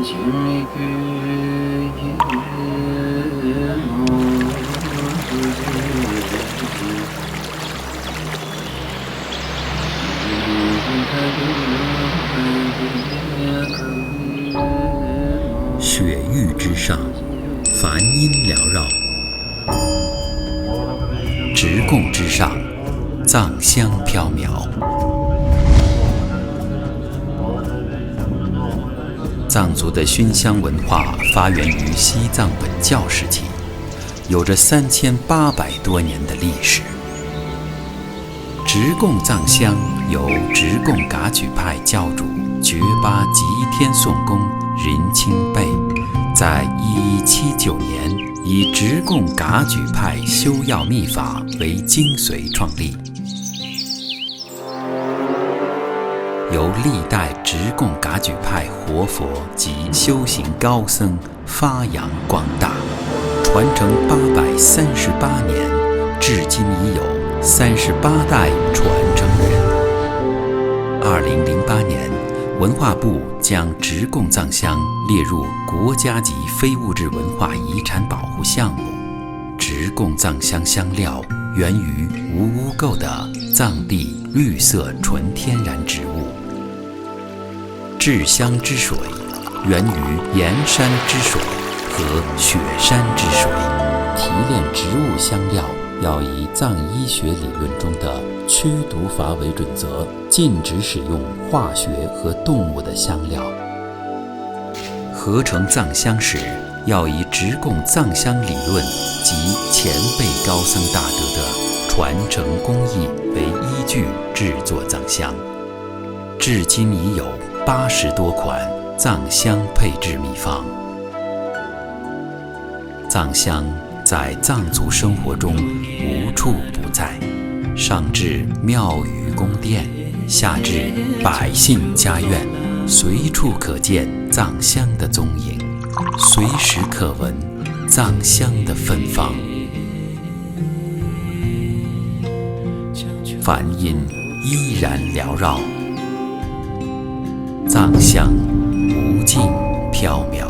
雪域之上，梵音缭绕；直贡之上，藏香飘渺。藏族的熏香文化发源于西藏本教时期，有着3800多年的历史。直贡藏香由直贡噶举派教主觉巴吉天颂公仁钦贝在1179年以直贡噶举派修药秘法为精髓创立，由历代直贡噶举派活佛及修行高僧发扬光大，传承838年，至今已有38代传承人。2008年，文化部将直贡藏香列入国家级非物质文化遗产保护项目。直贡藏香香料源于无污垢的藏地绿色纯天然植物。制香之水源于盐山之水和雪山之水。提炼植物香料要以藏医学理论中的驱毒法为准则，禁止使用化学和动物的香料。合成藏香时，要以直贡藏香理论及前辈高僧大德的传承工艺为依据制作藏香。至今已有80多款藏香配制秘方。藏香在藏族生活中无处不在，上至庙宇宫殿，下至百姓家院，随处可见藏香的踪影，随时可闻藏香的芬芳。梵音依然缭绕，藏香无尽缥缈。